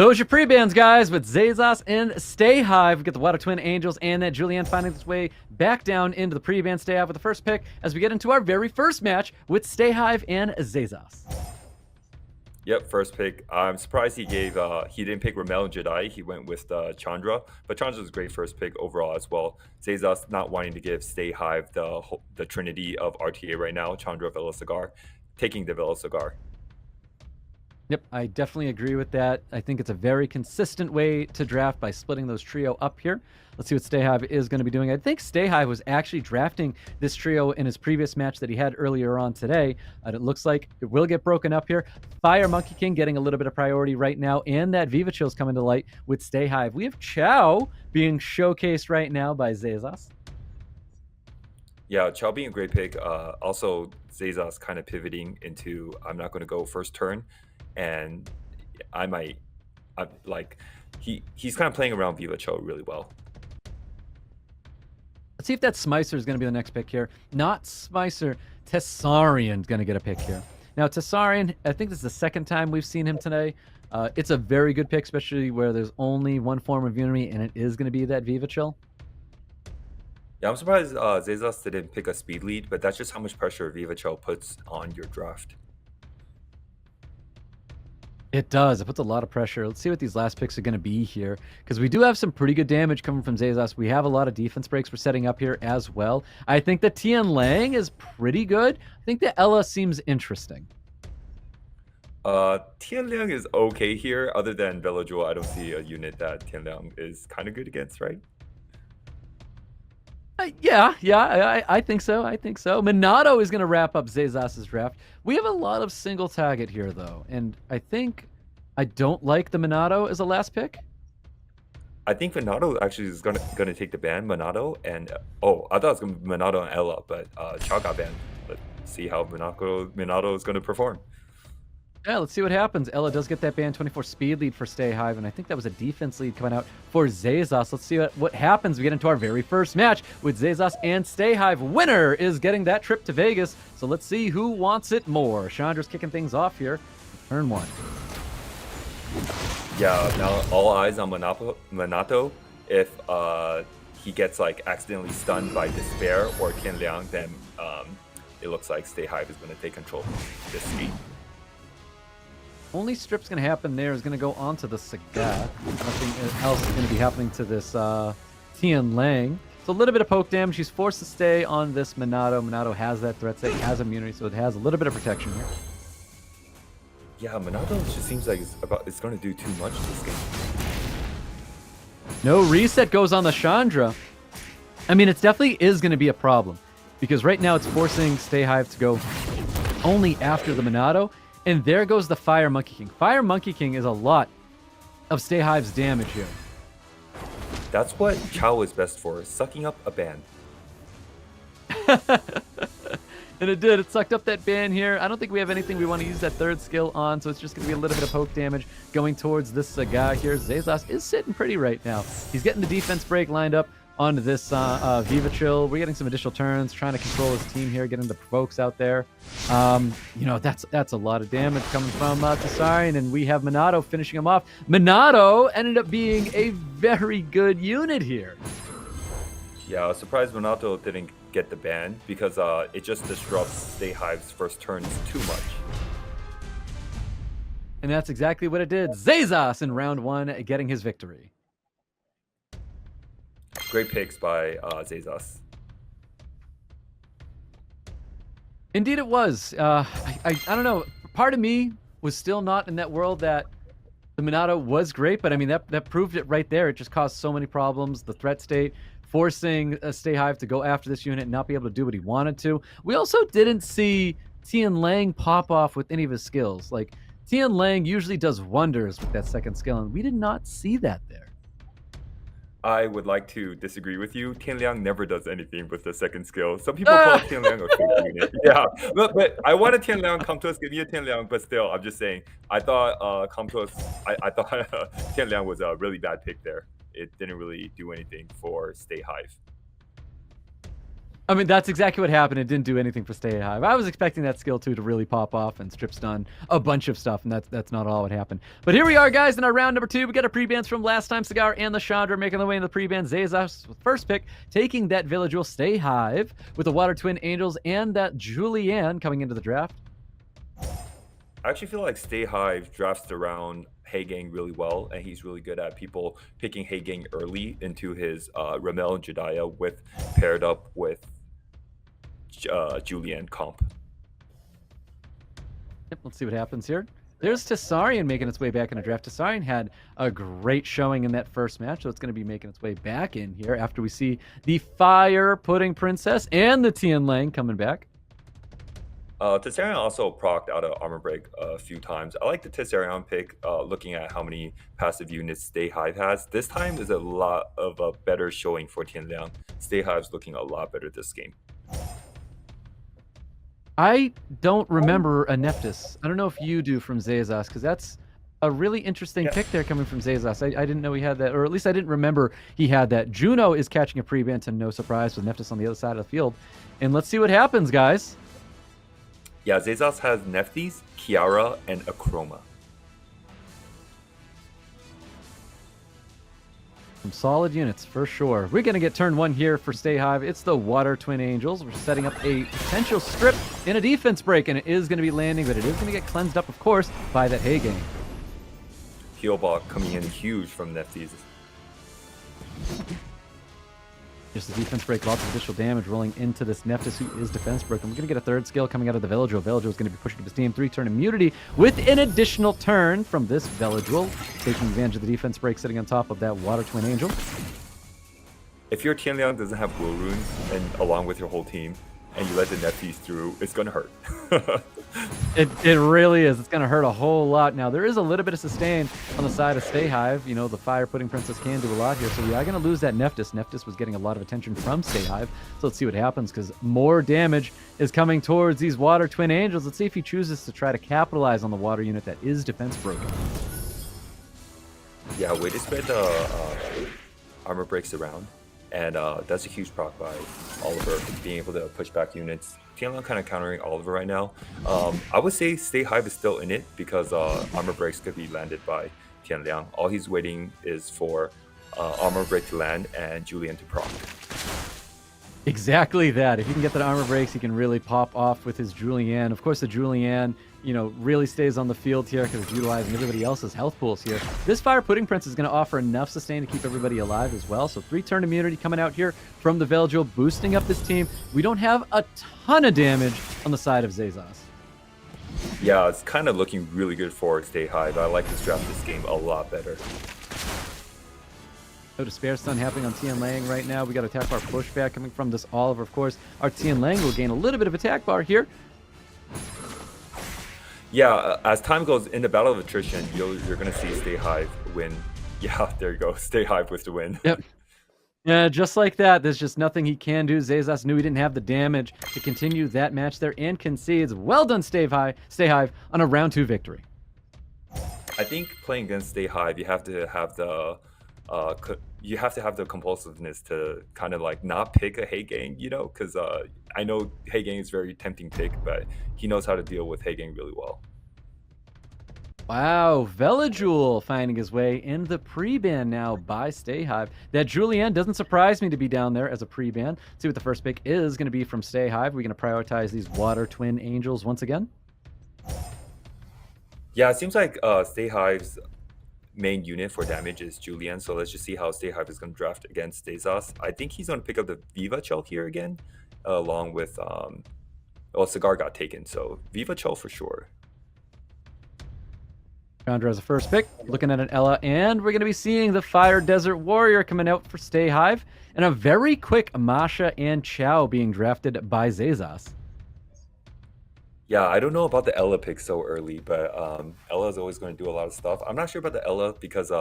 Those are your pre-bans, guys, with ZEZAS and STAYHIVE. We get the Water Twin Angels and that Julianne finding its way back down into the pre-ban STAYHIVE with the first pick as we get into our very first match with STAYHIVE and ZEZAS. Yep, first pick. I'm surprised he didn't pick Ramel and Jedi. He went with Chandra, but Chandra's a great first pick overall as well. ZEZAS not wanting to give STAYHIVE the trinity of RTA right now. Chandra, Velocigar, taking the Velocigar. Yep, I definitely agree with that. I think it's a very consistent way to draft by splitting those trio up here. Let's see what STAYHIVE is going to be doing. I think STAYHIVE was actually drafting this trio in his previous match that he had earlier on today. And it looks like it will get broken up here. Fire Monkey King getting a little bit of priority right now, and that Viva Chill's coming to light with STAYHIVE. We have Chow being showcased right now by ZEZAS. Yeah, Chow being a great pick. Also, ZEZAS kind of pivoting into I'm not going to go first turn. And he's kind of playing around Viva Cho really well. Let's see if that Smicer is going to be the next pick here. Not Smicer, Tessarian's going to get a pick here. Now, Tessarian, I think this is the second time we've seen him today. It's a very good pick, especially where there's only one form of Unity, and it is going to be that Viva Chill. Yeah, I'm surprised ZEZAS didn't pick a speed lead, but that's just how much pressure Viva Cho puts on your draft. It does. It puts a lot of pressure. Let's see what these last picks are going to be here, because we do have some pretty good damage coming from ZEZAS. We have a lot of defense breaks we're setting up here as well. I think that Tian Lang is pretty good. I think that Ella seems interesting. Tian Liang is okay here. Other than Velojewel, I don't see a unit that Tian Liang is kind of good against, right? Yeah, I think so. I think so. Minato is going to wrap up ZEZAS' draft. We have a lot of single target here, though, and I think I don't like the Minato as a last pick. I think Minato actually is gonna take the ban, Minato, and I thought it was gonna be Minato and Ella, but Chow got banned. Let's see how Minato is gonna perform. Yeah, let's see what happens. Ella does get that ban 24 speed lead for STAYHIVE, and I think that was a defense lead coming out for ZEZAS. Let's see what happens. We get into our very first match with ZEZAS and STAYHIVE. Winner is getting that trip to Vegas, so let's see who wants it more. Chandra's kicking things off here. Turn one. Yeah, now all eyes on Minato. If he gets like accidentally stunned by Despair or Tian Liang, then it looks like STAYHIVE is going to take control of this game. Only strip's going to happen there is going to go onto the Saga. Nothing else is going to be happening to this Tian Lang. So a little bit of poke damage. He's forced to stay on this Minato. Minato has that threat state, has immunity, so it has a little bit of protection here. Yeah, Minato just seems like it's going to do too much this game. No reset goes on the Chandra. I mean, it definitely is going to be a problem, because right now it's forcing STAYHIVE to go only after the Minato. And there goes the Fire Monkey King. Fire Monkey King is a lot of STAYHIVE's damage here. That's what Chow is best for, sucking up a ban. And it did. It sucked up that ban here. I don't think we have anything we want to use that third skill on, so it's just going to be a little bit of poke damage going towards this Saga here. ZEZAS is sitting pretty right now. He's getting the defense break lined up onto this Viva Chill. We're getting some additional turns, trying to control his team here, getting the provokes out there. You know, that's a lot of damage coming from Tessarian, and we have Minato finishing him off. Minato ended up being a very good unit here. Yeah, I was surprised Minato didn't get the ban, because it just disrupts STAYHIVE's first turns too much. And that's exactly what it did. ZEZAS in round one getting his victory. Great picks by ZEZAS. Indeed it was. I don't know. Part of me was still not in that world that the Minato was great, but I mean, that proved it right there. It just caused so many problems. The threat state, forcing STAYHIVE to go after this unit and not be able to do what he wanted to. We also didn't see Tian Lang pop off with any of his skills. Like, Tian Lang usually does wonders with that second skill, and we did not see that there. I would like to disagree with you. Tian Liang never does anything with the second skill. Some people call Tian Liang a fake unit. Yeah, but I wanted Tian Liang come to us, give me a Tian Liang, but still, I'm just saying, I thought come to us, I thought Tian Liang was a really bad pick there. It didn't really do anything for STAYHIVE. I mean, that's exactly what happened. It didn't do anything for Stay Hive. I was expecting that skill 2 to really pop off and strip stun a bunch of stuff, and that's not all what happened. But here we are, guys, in our round number 2. We got our pre-bans from last time. Cigar and the Chandra making their way in the pre-ban. ZEZAS with first pick, taking that village will Stay Hive with the Water Twin Angels and that Julianne coming into the draft. I actually feel like Stay Hive drafts around Hagang really well, and he's really good at people picking Hagang early into his Ramel and Jediah with paired up with Julianne comp. Yep, let's see what happens here. There's Tessarian making its way back in a draft. Tessarian had a great showing in that first match, so it's going to be making its way back in here after we see the Fire Pudding Princess and the Tian Lang coming back. Tessarion also procced out of Armor Break a few times. I like the Tessarion pick, looking at how many passive units Stay Hive has. This time is a lot of a better showing for Tian Liang. Stay Hive's looking a lot better this game. I don't remember a Nephthys. I don't know if you do from ZEZAS, because that's a really interesting pick there coming from ZEZAS. I didn't know he had that, or at least I didn't remember he had that. Juno is catching a pre-ban to no surprise with Nephthys on the other side of the field. And let's see what happens, guys. Yeah, ZEZAS has Nephthys, Kiara, and Akroma. Some solid units for sure. We're going to get turn 1 here for Stay Hive. It's the Water Twin Angels. We're setting up a potential strip in a defense break, and it is going to be landing, but it is going to get cleansed up, of course, by that Hagang. Healbot coming in huge from Nephthys. Just a defense break, lots of additional damage rolling into this Nephthys, who is defense broken. We're going to get a third skill coming out of the Villagel. Villagel is going to be pushing to his team 3-turn immunity with an additional turn from this Villagel, taking advantage of the defense break, sitting on top of that Water Twin Angel. If your Tian Liang doesn't have glow runes, and along with your whole team, and you let the Nephthys through, it's going to hurt. It really is. It's going to hurt a whole lot. Now, there is a little bit of sustain on the side of Stay Hive. You know, the Fire Pudding Princess can do a lot here. So we are going to lose that Nephthys. Nephthys was getting a lot of attention from Stay Hive. So let's see what happens, because more damage is coming towards these Water Twin Angels. Let's see if he chooses to try to capitalize on the water unit that is defense broken. Yeah, way to spread the armor breaks around. And that's a huge proc by Oliver, being able to push back units. Tianliang kind of countering Oliver right now. I would say Stay Hive is still in it, because armor breaks could be landed by Tianliang. All he's waiting is for armor break to land and Julian to proc. Exactly that. If he can get that armor breaks, he can really pop off with his Julianne. Of course, the Julianne, you know, really stays on the field here because it's utilizing everybody else's health pools here. This Fire Pudding Prince is going to offer enough sustain to keep everybody alive as well. So 3-turn immunity coming out here from the Villagel, boosting up this team. We don't have a ton of damage on the side of ZEZAS. Yeah, it's kind of looking really good for Stay Hive. I like this draft this game a lot better. No despair stun happening on Tian Lang right now. We got attack bar pushback coming from this Oliver, of course. Our Tian Lang will gain a little bit of attack bar here. Yeah, as time goes in the battle of attrition, you're going to see Stay Hive win. Yeah, there you go. Stay Hive with the win. Yep. Yeah, just like that. There's just nothing he can do. ZEZAS knew he didn't have the damage to continue that match there and concedes. Well done, Stay Hive, on a round 2 victory. I think playing against Stay Hive, you have to have the compulsiveness to kind of like not pick a Hagang, you know, because I know Hagang is a very tempting pick, but he knows how to deal with Hagang really well. Wow, Velajoul finding his way in the pre-ban now by Stay Hive. That Julianne doesn't surprise me to be down there as a pre-ban. See what the first pick is going to be from Stay Hive. We're going to prioritize these Water Twin Angels once again. Yeah, it seems like Stay Hive's main unit for damage is Julian, so let's just see how Stay Hive is going to draft against ZEZAS. I think he's going to pick up the Viva Chell here again, along with well, Cigar got taken, so Viva Chell for sure. Chandra as a first pick, looking at an Ella, and we're going to be seeing the Fire Desert Warrior coming out for Stay Hive, and a very quick Masha and Chow being drafted by ZEZAS. Yeah, I don't know about the Ella pick so early, but Ella is always going to do a lot of stuff. I'm not sure about the Ella because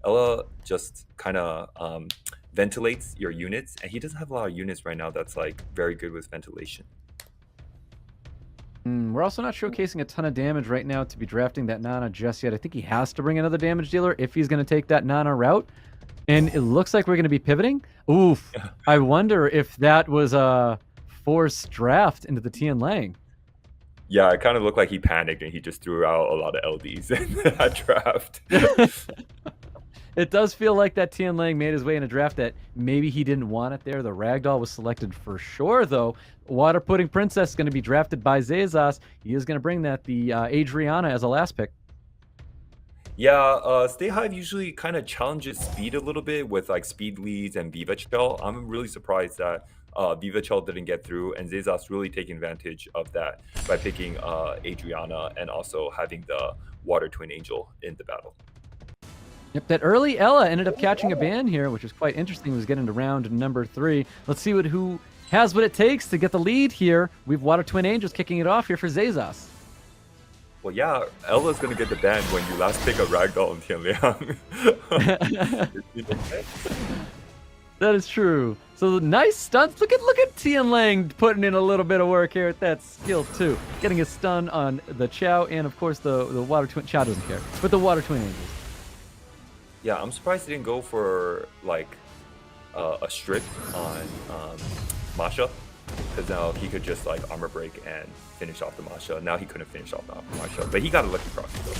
Ella just kind of ventilates your units, and he doesn't have a lot of units right now that's like very good with ventilation. We're also not showcasing a ton of damage right now to be drafting that Nana just yet. I think he has to bring another damage dealer if he's going to take that Nana route. And it looks like we're going to be pivoting. Oof. I wonder if that was forced draft into the Tian Lang. Yeah, it kind of looked like he panicked and he just threw out a lot of LDs in that draft. It does feel like that Tian Lang made his way in a draft that maybe he didn't want it there. The Ragdoll was selected for sure, though. Water Pudding Princess is going to be drafted by ZEZAS. He is going to bring that, the Adriana, as a last pick. Yeah, STAYHIVE usually kind of challenges speed a little bit with like speed leads and Viva Shell. I'm really surprised that Viva Shell didn't get through, and ZEZAS really taking advantage of that by picking Adriana and also having the Water Twin Angel in the battle. Yep, that early Ella ended up catching a ban here, which was quite interesting. Was getting to round number 3. Let's see who has what it takes to get the lead here. We've Water Twin Angels kicking it off here for ZEZAS. Well, yeah, Ella's gonna get the ban when you last pick a Ragdoll in Tianliang. That is true. So nice stunts. Look at Tian Lang putting in a little bit of work here at that skill too. Getting a stun on the Chow and of course the Water Twin. Chow doesn't care, but the Water Twin Angels. Yeah, I'm surprised he didn't go for like a strip on Masha, because now he could just like armor break and finish off the Masha. Now he couldn't finish off the Masha, but he got a lucky proxy though.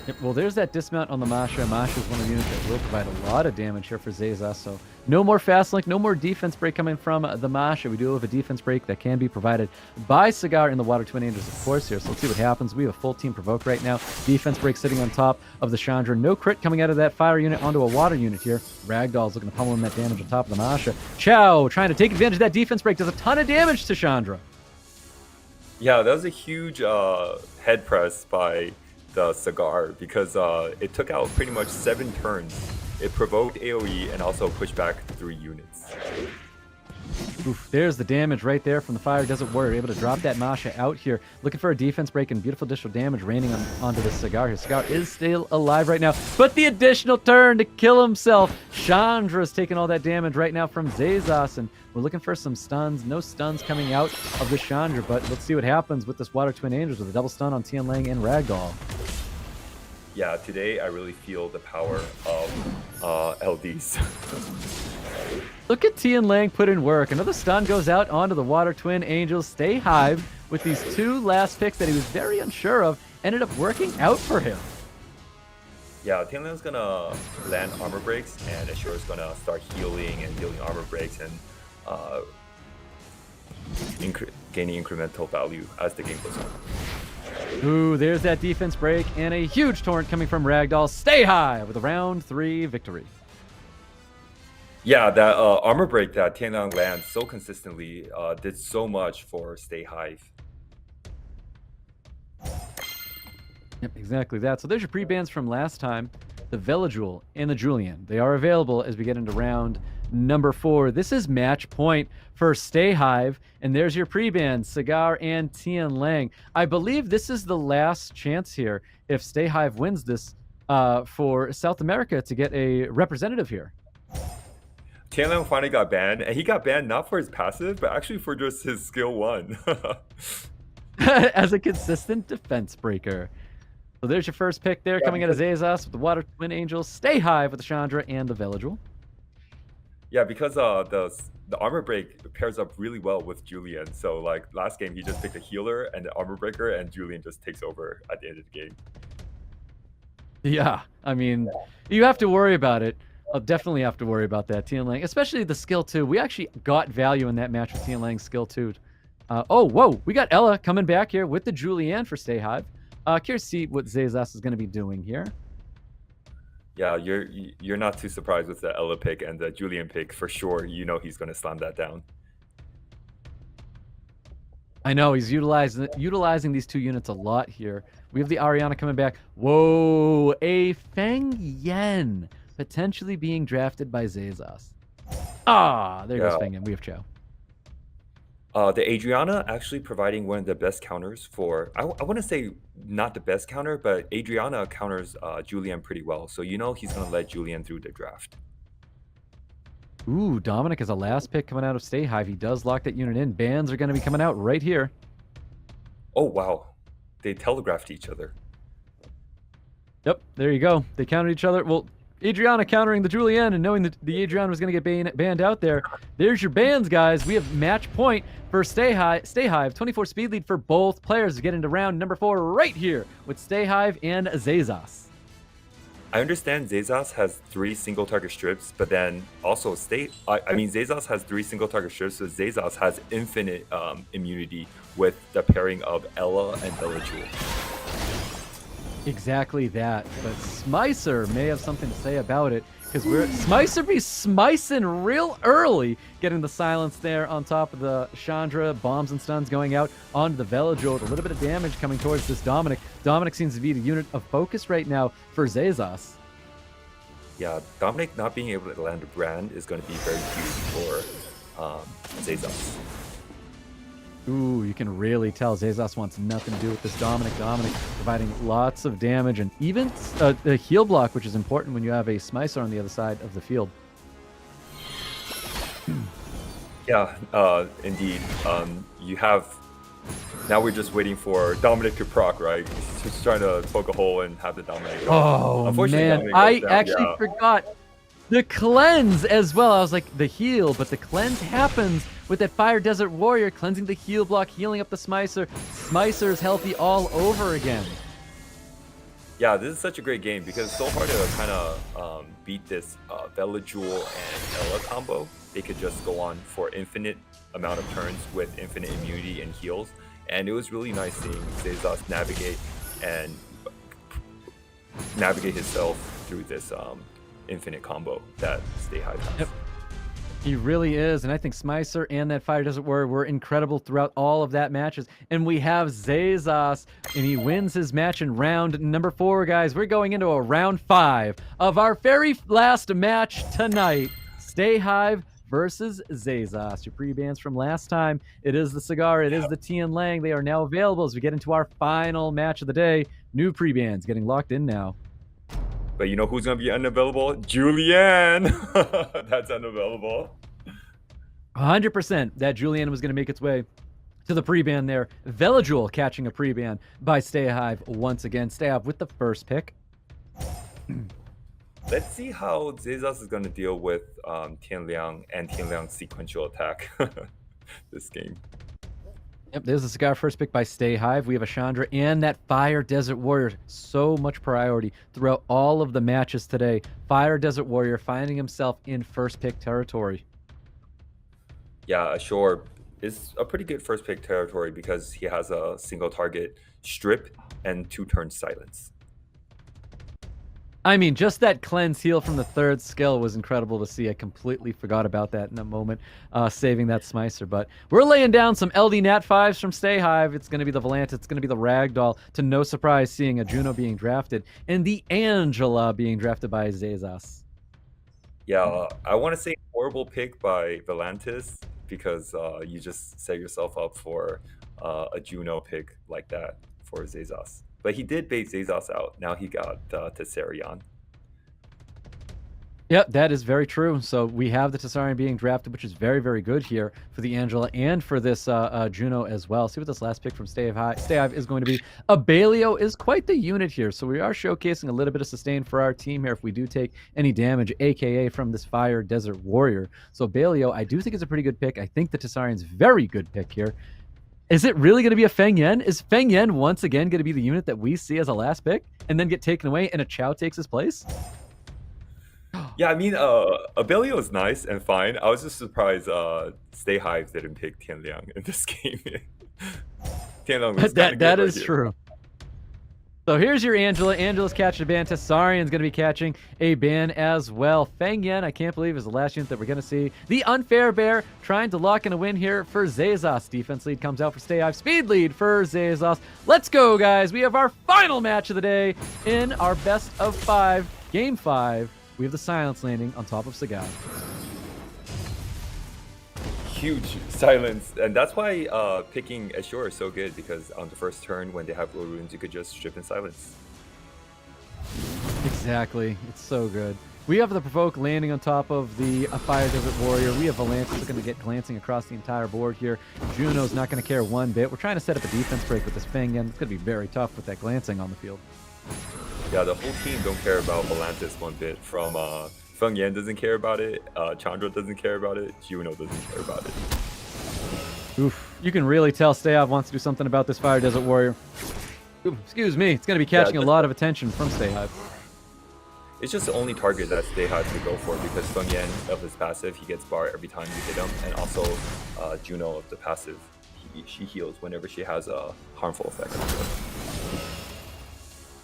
Yep, well, there's that dismount on the Masha. Masha is one of the units that will provide a lot of damage here for ZEZAS. So no more fast link, no more defense break coming from the Masha. We do have a defense break that can be provided by Cigar and the Water Twin Angels, of course, here. So let's see what happens. We have a full team provoke right now. Defense break sitting on top of the Chandra. No crit coming out of that fire unit onto a water unit here. Ragdoll's looking to pummel in that damage on top of the Masha. Chow trying to take advantage of that defense break. Does a ton of damage to Chandra. Yeah, that was a huge head press by the Cigar, because it took out pretty much 7 turns. It provoked AoE and also pushed back 3 units. Oof, there's the damage right there from the Fire Desert Warrior. Able to drop that Masha out here. Looking for a defense break and beautiful additional damage raining onto the Cigar here. Cigar is still alive right now, but the additional turn to kill himself. Chandra's taking all that damage right now from ZEZAS, and we're looking for some stuns. No stuns coming out of the Chandra, but let's see what happens with this Water Twin Angels with a double stun on Tian Lang and Ragdoll. Yeah, today I really feel the power of LDs. Look at Tian Lang put in work. Another stun goes out onto the Water Twin Angels. STAYHIVE with these 2 last picks that he was very unsure of ended up working out for him. Yeah, Tianliang's gonna land armor breaks, and Assure's gonna start healing and dealing armor breaks and gaining incremental value as the game goes on. Ooh, there's that defense break and a huge torrent coming from Ragdoll. STAYHIVE with a round 3 victory. Yeah, that armor break that Tianliang lands so consistently did so much for STAYHIVE. Yep, exactly that. So there's your pre-bans from last time. The Velajul and the Julian. They are available as we get into round number 4. This is match point for STAYHIVE, and there's your pre-ban, Cigar and Tian Lang. I believe this is the last chance here, if STAYHIVE wins this, for South America to get a representative here. Tianliang finally got banned, and he got banned not for his passive, but actually for just his skill 1. As a consistent defense breaker. So there's your first pick there, coming out of ZEZAS with the Water Twin Angels, STAYHIVE with the Chandra and the Velajul. Yeah, because the armor break pairs up really well with Julian. So like last game, he just picked a healer and the armor breaker, and Julian just takes over at the end of the game. Yeah, I mean, you have to worry about it. I'll definitely have to worry about that, Tian Lang, especially the skill 2. We actually got value in that match with Tian Lang's skill 2. Oh, whoa, we got Ella coming back here with the Julian for STAYHIVE. Curious to see what ZEZAS is going to be doing here. Yeah, you're not too surprised with the Ella pick and the Julian pick for sure. You know he's going to slam that down. I know he's utilizing these 2 units a lot here. We have the Ariana coming back. Whoa, a Feng Yen potentially being drafted by ZEZAS. Ah, there goes Feng Yen. We have Chow. The Adriana actually providing one of the best counters for, I want to say not the best counter, but Adriana counters Julian pretty well. So you know he's going to let Julian through the draft. Ooh, Dominic is a last pick coming out of STAYHIVE. He does lock that unit in. Bans are going to be coming out right here. Oh, wow. They telegraphed each other. Yep, there you go. They countered each other. Well, Adriana countering the Julienne and knowing that the Adriana was going to get banned out there. There's your bans, guys. We have match point for STAYHIVE. 24 speed lead for both players to get into round number 4 right here with STAYHIVE and ZEZAS. I understand ZEZAS has 3 single target strips, but then also ZEZAS has 3 single target strips, so ZEZAS has infinite immunity with the pairing of Ella and Belladjewel. Exactly that, but Smicer may have something to say about it, because Smicer be smicing real early, getting the silence there on top of the Chandra, bombs and stuns going out onto the Belladjewel. A little bit of damage coming towards this Dominic. Dominic seems to be the unit of focus right now for ZEZAS. Yeah, Dominic not being able to land a brand is going to be very huge for ZEZAS. Ooh, you can really tell ZEZAS wants nothing to do with this Dominic. Dominic providing lots of damage and even a heal block, which is important when you have a Smicer on the other side of the field. Yeah, indeed. You have... Now we're just waiting for Dominic to proc, right? He's just trying to poke a hole and have the Dominic go. Oh, man. I actually forgot the cleanse as well. I was like, the heal, but the cleanse happens with that Fire Desert Warrior cleansing the heal block, healing up the Smicer. Smicer is healthy all over again. Yeah, this is such a great game because it's so hard to kind of beat this Belladjewel and Ella combo. They could just go on for infinite amount of turns with infinite immunity and heals. And it was really nice seeing ZEZAS navigate himself through this infinite combo that STAYHIVE has. Yep. He really is, and I think Smicer and that Fire Desert Warrior were incredible throughout all of that matches. And we have ZEZAS, and he wins his match in round number 4, guys. We're going into a round 5 of our very last match tonight. STAYHIVE versus ZEZAS. Your pre-bans from last time. It is the Cigar, it is the Tian Lang. They are now available as we get into our final match of the day. New pre-bans getting locked in now. But you know who's going to be unavailable? Julienne! That's unavailable. 100% that Julienne was going to make its way to the pre-ban there. Belladjewel catching a pre-ban by STAYHIVE once again. STAYHIVE with the first pick. Let's see how ZEZAS is going to deal with Tianliang and Tianliang's sequential attack this game. Yep, there's the Cigar first pick by STAYHIVE. We have a Chandra and that Fire Desert Warrior. So much priority throughout all of the matches today. Fire Desert Warrior finding himself in first pick territory. Yeah, sure. It's a pretty good first pick territory because he has a single target strip and 2 turn silence. I mean, just that cleanse heal from the 3rd skill was incredible to see. I completely forgot about that in a moment, saving that Smicer. But we're laying down some LD Nat 5s from STAYHIVE. It's going to be the Volanta. It's going to be the Ragdoll. To no surprise, seeing a Juno being drafted and the Angela being drafted by ZEZAS. Yeah, I want to say horrible pick by Volantis because you just set yourself up for a Juno pick like that for ZEZAS. But he did bait ZEZAS out. Now he got Tessarion. Yep, that is very true. So we have the Tessarion being drafted, which is very, very good here for the Angela and for this Juno as well. See what this last pick from STAYHIVE is going to be. Abelio is quite the unit here. So we are showcasing a little bit of sustain for our team here if we do take any damage, a.k.a. from this Fire Desert Warrior. So Abelio, I do think is a pretty good pick. I think the Tessarion's very good pick here. Is it really going to be a Feng Yan? Is Feng Yan once again going to be the unit that we see as a last pick and then get taken away and a Chao takes his place? Yeah, I mean, Abelio is nice and fine. I was just surprised STAYHIVE didn't pick Tianliang in this game. Tianliang was that is true. So here's your Angela. Angela's catching a ban. Tessarion's going to be catching a ban as well. Feng Yan, I can't believe, is the last unit that we're going to see. The Unfair Bear trying to lock in a win here for ZEZAS. Defense lead comes out for STAYHIVE. Speed lead for ZEZAS. Let's go, guys. We have our final match of the day in our best of 5. Game 5. We have the Silence landing on top of Cigar. Huge silence, and that's why picking Azure is so good, because on the first turn when they have low runes you could just strip in silence. Exactly, it's so good. We have the Provoke landing on top of the Fire Desert Warrior. We have Volantis going to get glancing across the entire board here. Juno's not going to care one bit. We're trying to set up a defense break with this Feng Yan. It's going to be very tough with that glancing on the field. Yeah, the whole team don't care about Volantis one bit. From Feng Yan doesn't care about it. Chandra doesn't care about it. Juno doesn't care about it. Oof. You can really tell STAYHIVE wants to do something about this Fire Desert Warrior. Ooh, excuse me. It's going to be catching a lot of attention from STAYHIVE. It's just the only target that STAYHIVE to go for because Feng Yan of his passive, he gets bar every time you hit him, and also Juno of the passive, she heals whenever she has a harmful effect.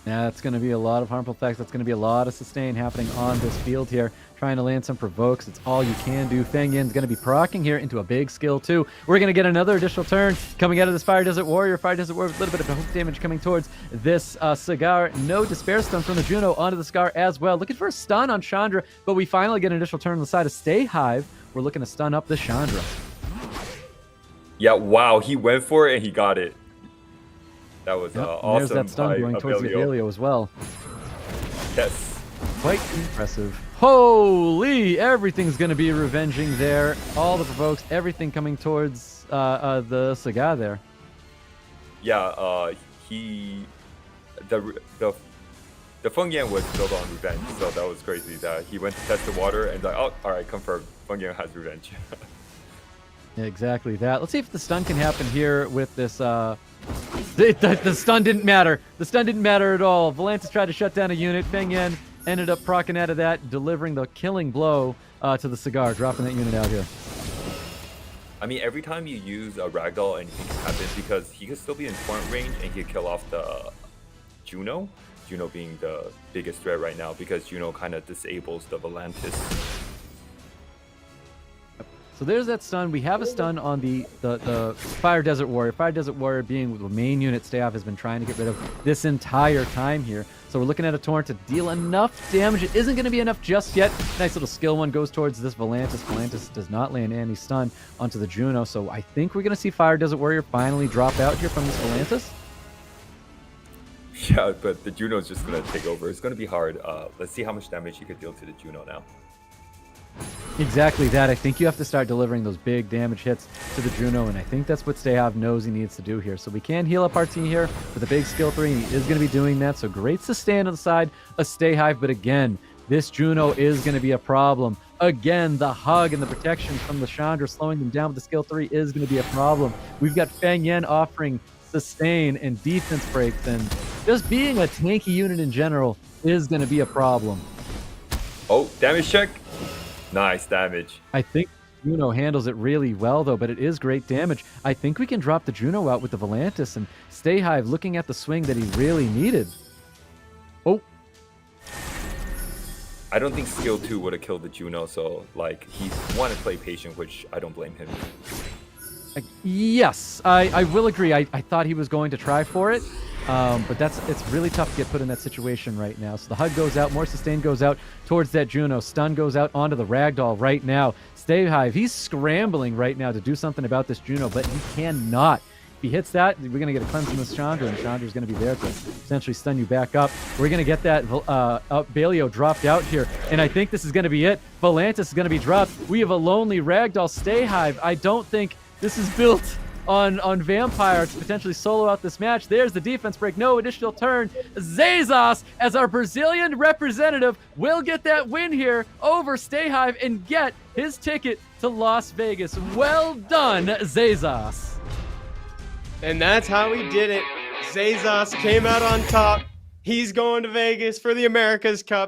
Yeah, it's going to be a lot of harmful effects. That's going to be a lot of sustain happening on this field here. Trying to land some provokes. It's all you can do. Feng Yan's going to be proccing here into a big skill too. We're going to get another additional turn coming out of this Fire Desert Warrior. Fire Desert Warrior with a little bit of hook damage coming towards this Cigar. No Despair Stun from the Juno onto the Cigar as well. Looking for a stun on Chandra, but we finally get an additional turn on the side of STAYHIVE. We're looking to stun up the Chandra. Yeah, wow. He went for it and he got it. That was awesome. There's that stun going towards the Abelio as well. Yes. Quite impressive. Holy! Everything's going to be revenging there. All the provokes, everything coming towards the Cigar there. Yeah, the Feng Yan was built on revenge, so that was crazy. That he went to test the water and like, oh, all right, confirmed. Feng Yan has revenge. Yeah, exactly that. Let's see if the stun can happen here with this. The stun didn't matter. The stun didn't matter at all. Volantis tried to shut down a unit. Feng Yan ended up proccing out of that, delivering the killing blow to the Cigar, dropping that unit out here. I mean, every time you use a Ragdoll, anything can happen because he could still be in torrent range and he could kill off the Juno. Juno being the biggest threat right now because Juno kind of disables the Volantis. So there's that stun. We have a stun on the Fire Desert Warrior. Fire Desert Warrior being the main unit STAYHIVE has been trying to get rid of this entire time here. So we're looking at a Torrent to deal enough damage. It isn't going to be enough just yet. Nice little skill one goes towards this Volantis. Volantis does not land any stun onto the Juno. So I think we're going to see Fire Desert Warrior finally drop out here from this Volantis. Yeah, but the Juno is just going to take over. It's going to be hard. Let's see how much damage you could deal to the Juno now. Exactly that. I think you have to start delivering those big damage hits to the Juno, and I think that's what STAYHIVE knows he needs to do here. So we can heal up our team here with a big skill 3, and he is going to be doing that. So great sustain on the side of STAYHIVE, but again, this Juno is going to be a problem. Again, the hug and the protection from the Chandra slowing them down with the skill 3 is going to be a problem. We've got Feng Yan offering sustain and defense breaks, and just being a tanky unit in general is going to be a problem. Oh, damage check. Nice damage. I think Juno handles it really well, though, but it is great damage. I think we can drop the Juno out with the Volantis and STAYHIVE looking at the swing that he really needed. Oh. I don't think skill 2 would have killed the Juno, so like he wanted to play patient, which I don't blame him. Yes, I will agree. I thought he was going to try for it. But it's really tough to get put in that situation right now. So the hug goes out, more sustain goes out towards that Juno. Stun goes out onto the Ragdoll right now. STAYHIVE, he's scrambling right now to do something about this Juno, but he cannot. If he hits that, we're going to get a cleanse from this Chandra, and Chandra's going to be there to essentially stun you back up. We're going to get that Balio dropped out here, and I think this is going to be it. Volantis is going to be dropped. We have a lonely Ragdoll. STAYHIVE, I don't think this is built on Vampire to potentially solo out this match. There's the defense break. No additional turn. ZEZAS, as our Brazilian representative, will get that win here over STAYHIVE and get his ticket to Las Vegas. Well done, ZEZAS. And that's how he did it. ZEZAS came out on top. He's going to Vegas for the America's Cup.